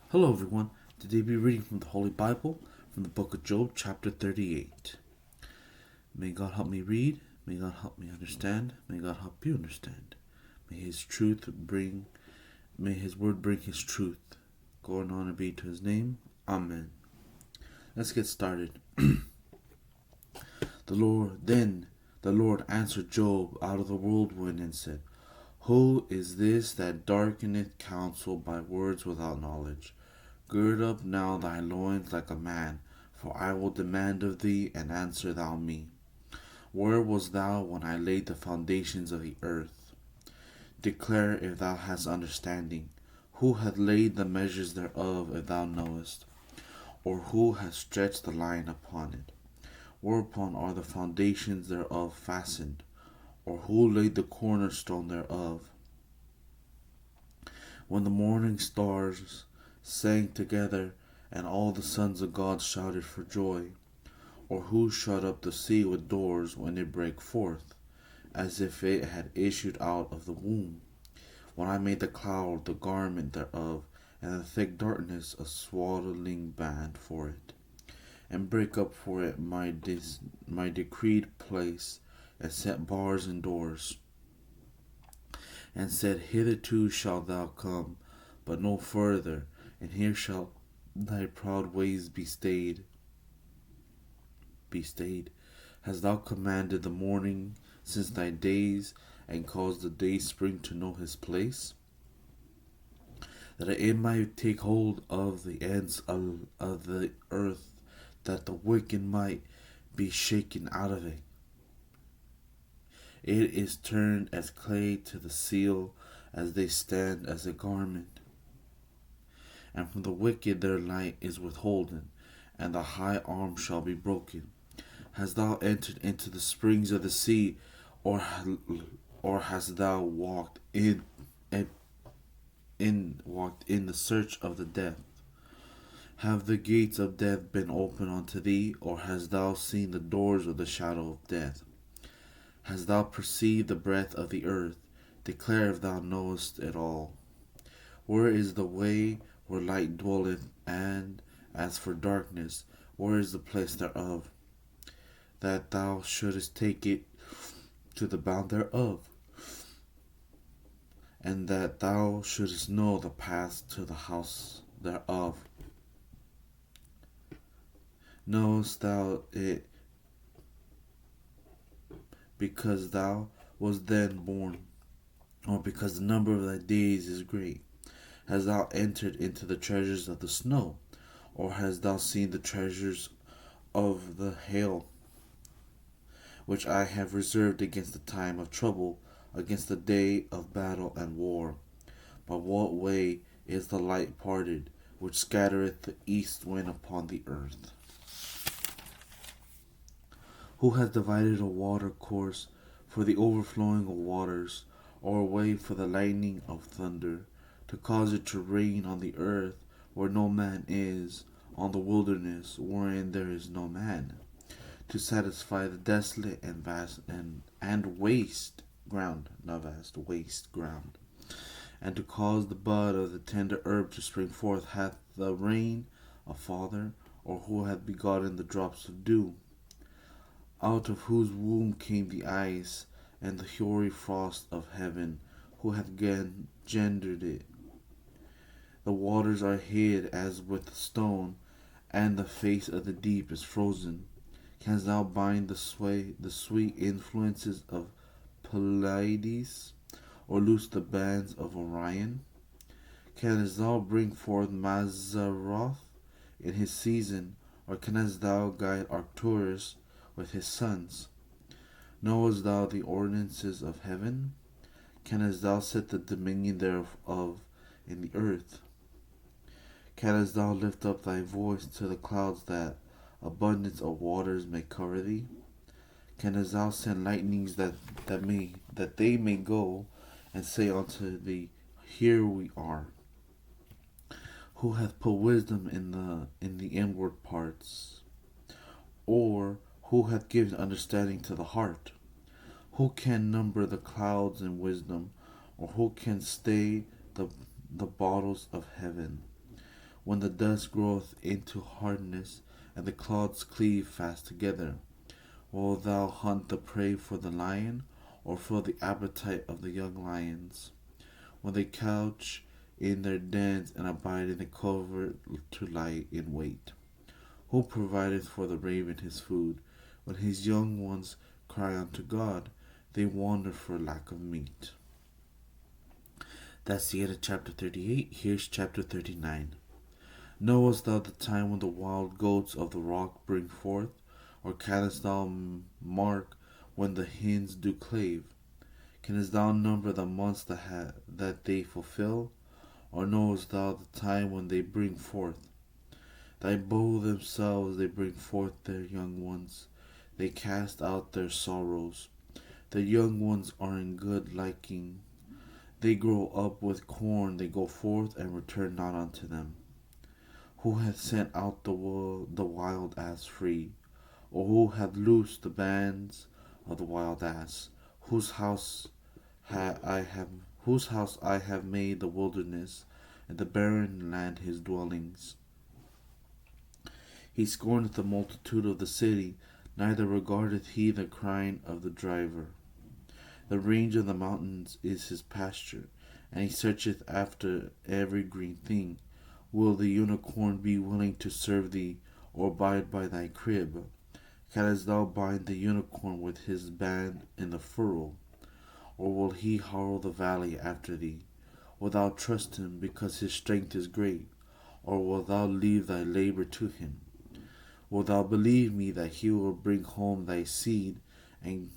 Hello everyone. Today we'll be reading from the Holy Bible, from the book of Job, chapter 38. May God help me read, may God help me understand, may God help you understand. May may His word bring His truth. Going on and be to His name. Amen. Let's get started. The Lord answered Job out of the whirlwind and said, Who is this that darkeneth counsel by words without knowledge? Gird up now thy loins like a man, for I will demand of thee, and answer thou me. Where wast thou when I laid the foundations of the earth? Declare if thou hast understanding. Who hath laid the measures thereof, if thou knowest? Or who hath stretched the line upon it? Whereupon are the foundations thereof fastened? Or who laid the cornerstone thereof? When the morning stars sang together, and all the sons of God shouted for joy? Or who shut up the sea with doors when it brake forth, as if it had issued out of the womb? When I made the cloud the garment thereof, and the thick darkness a swaddling band for it, and brake up for it my decreed place, and set bars and doors, and said, Hitherto shalt thou come, but no further, and here shall thy proud ways be stayed. Hast thou commanded the morning since thy days, and caused the day spring to know his place? That it might take hold of the ends of the earth, that the wicked might be shaken out of it. It is turned as clay to the seal, as they stand as a garment. And from the wicked their light is withholden, and the high arm shall be broken. Hast thou entered into the springs of the sea, or hast thou walked in the search of the depth? Have the gates of death been opened unto thee, or hast thou seen the doors of the shadow of death? Hast thou perceived the breadth of the earth? Declare if thou knowest it all. Where is the way where light dwelleth, and as for darkness, where is the place thereof? That thou shouldest take it to the bound thereof, and that thou shouldest know the path to the house thereof. Knowest thou it because thou wast then born, or because the number of thy days is great? Hast thou entered into the treasures of the snow, or hast thou seen the treasures of the hail, which I have reserved against the time of trouble, against the day of battle and war? By what way is the light parted, which scattereth the east wind upon the earth? Who hath divided a water course for the overflowing of waters, or a way for the lightning of thunder, to cause it to rain on the earth where no man is, on the wilderness wherein there is no man, to satisfy the desolate and vast and waste ground, not vast, waste ground, and to cause the bud of the tender herb to spring forth? Hath the rain a father, or who hath begotten the drops of dew? Out of whose womb came the ice, and the hoary frost of heaven? Who hath gendered it? The waters are hid as with a stone, and the face of the deep is frozen. Canst thou bind the sweet influences of Pleiades, or loose the bands of Orion? Canst thou bring forth Mazzaroth in his season, or canst thou guide Arcturus with his sons? Knowest thou the ordinances of heaven? Canst thou set the dominion thereof in the earth? Canst thou lift up thy voice to the clouds, that abundance of waters may cover thee? Canst thou send lightnings that they may go and say unto thee, Here we are? Who hath put wisdom in the inward parts? Or who hath given understanding to the heart? Who can number the clouds in wisdom, or who can stay the bottles of heaven? when the dust groweth into hardness, and the clouds cleave fast together? Wilt thou hunt the prey for the lion, or for the appetite of the young lions? When they couch in their dens and abide in the covert to lie in wait. Who provideth for the raven his food? When his young ones cry unto God, they wander for lack of meat. That's the end of chapter 38. Here's chapter 39. Knowest thou the time when the wild goats of the rock bring forth? Or canst thou mark when the hens do clave? Canst thou number the months that they fulfill? Or knowest thou the time when they bring forth? Thy bow themselves they bring forth their young ones. They cast out their sorrows. Their young ones are in good liking. They grow up with corn, they go forth and return not unto them. Who hath sent out the wild ass free? Or who hath loosed the bands of the wild ass? Whose house I have made the wilderness, and the barren land his dwellings. He scorneth the multitude of the city, neither regardeth he the crying of the driver. The range of the mountains is his pasture, and he searcheth after every green thing. Will the unicorn be willing to serve thee, or abide by thy crib? Canst thou bind the unicorn with his band in the furrow? Or will he harrow the valley after thee? Wilt thou trust him, because his strength is great? Or wilt thou leave thy labor to him? Wilt thou believe me that he will bring home thy seed, and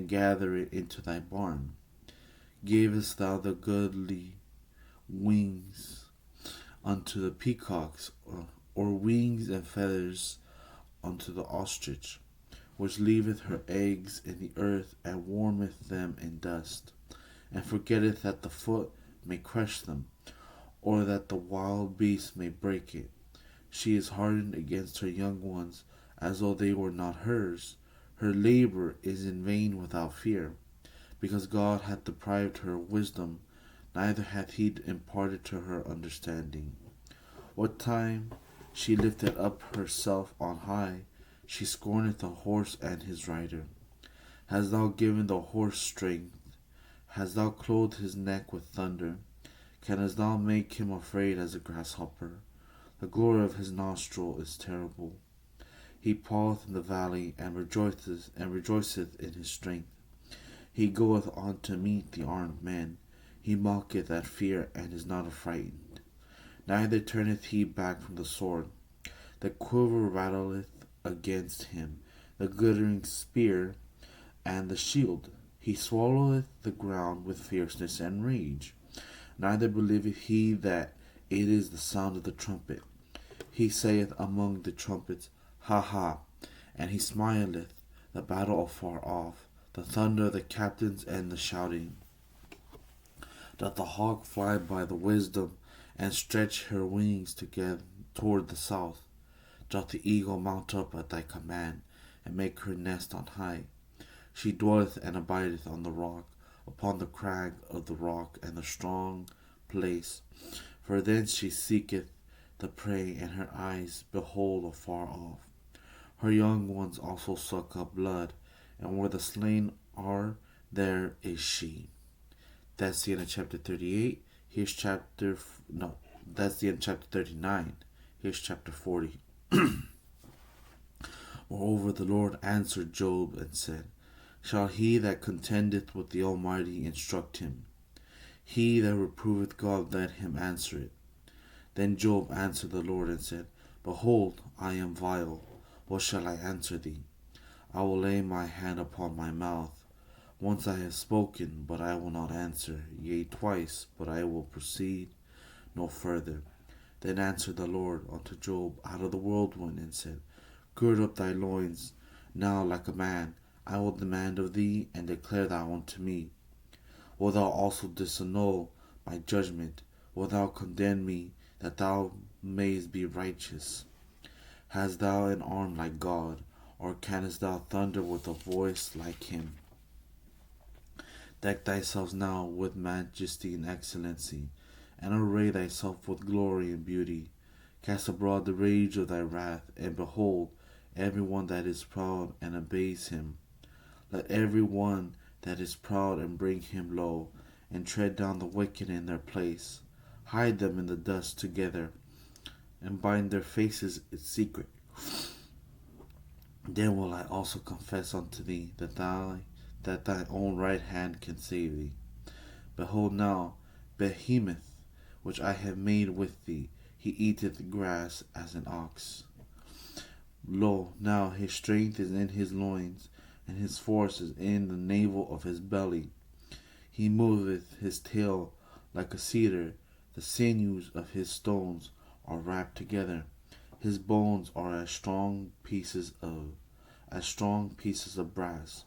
gather it into thy barn? Gavest thou the goodly wings unto the peacocks, or wings and feathers unto the ostrich, which leaveth her eggs in the earth, and warmeth them in dust, and forgetteth that the foot may crush them, or that the wild beast may break it? She is hardened against her young ones, as though they were not hers. Her labor is in vain without fear, because God hath deprived her of wisdom, neither hath he imparted to her understanding. What time she lifted up herself on high, she scorneth the horse and his rider. Hast thou given the horse strength? Hast thou clothed his neck with thunder? Canst thou make him afraid as a grasshopper? The glory of his nostril is terrible. He paweth in the valley, and rejoiceth in his strength. He goeth on to meet the armed men. He mocketh at fear, and is not affrighted. Neither turneth he back from the sword. The quiver rattleth against him, the glittering spear and the shield. He swalloweth the ground with fierceness and rage. Neither believeth he that it is the sound of the trumpet. He saith among the trumpets, Ha ha! And he smileth the battle afar off, the thunder of the captains and the shouting. Doth the hawk fly by the wisdom, and stretch her wings together toward the south? Doth the eagle mount up at thy command, and make her nest on high? She dwelleth and abideth on the rock, upon the crag of the rock and the strong place. For thence she seeketh the prey, and her eyes behold afar off. Her young ones also suck up blood, and where the slain are, there is she. That's the end of chapter 38. That's the end of chapter 39. Here's chapter 40. Moreover, the Lord answered Job and said, Shall he that contendeth with the Almighty instruct him? He that reproveth God, let him answer it. Then Job answered the Lord and said, Behold, I am vile. What shall I answer thee? I will lay my hand upon my mouth. Once I have spoken, but I will not answer. Yea, twice, but I will proceed no further. Then answered the Lord unto Job out of the whirlwind, and said, Gird up thy loins, now like a man. I will demand of thee, and declare thou unto me. Wilt thou also disannul my judgment? Wilt thou condemn me, that thou mayest be righteous? Hast thou an arm like God, or canst thou thunder with a voice like him? Deck thyself now with majesty and excellency, and array thyself with glory and beauty. Cast abroad the rage of thy wrath, and behold, every one that is proud and obeys him. Let every one that is proud and bring him low, and tread down the wicked in their place. Hide them in the dust together, and bind their faces in secret. Then will I also confess unto thee that thy own right hand can save thee. Behold now, Behemoth, which I have made with thee, he eateth grass as an ox. Lo, now his strength is in his loins, and his force is in the navel of his belly. He moveth his tail like a cedar, the sinews of his stones are wrapped together. His bones are as strong pieces of brass.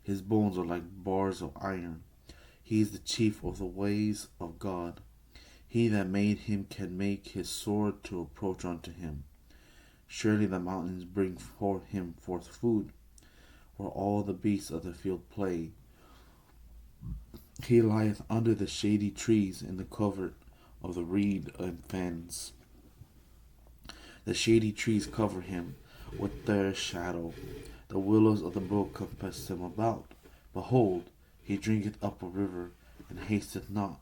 His bones are like bars of iron. He is the chief of the ways of God. He that made him can make his sword to approach unto him. Surely the mountains bring forth food, where all the beasts of the field play. He lieth under the shady trees in the covert of the reed and fens. The shady trees cover him with their shadow. The willows of the brook compass him about. Behold, he drinketh up a river, and hasteth not.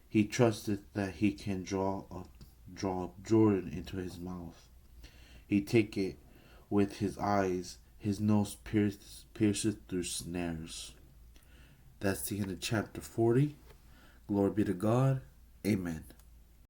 He trusteth that he can draw Jordan into his mouth. He taketh with his eyes, his nose pierceth through snares. That's the end of chapter 40. Glory be to God. Amen.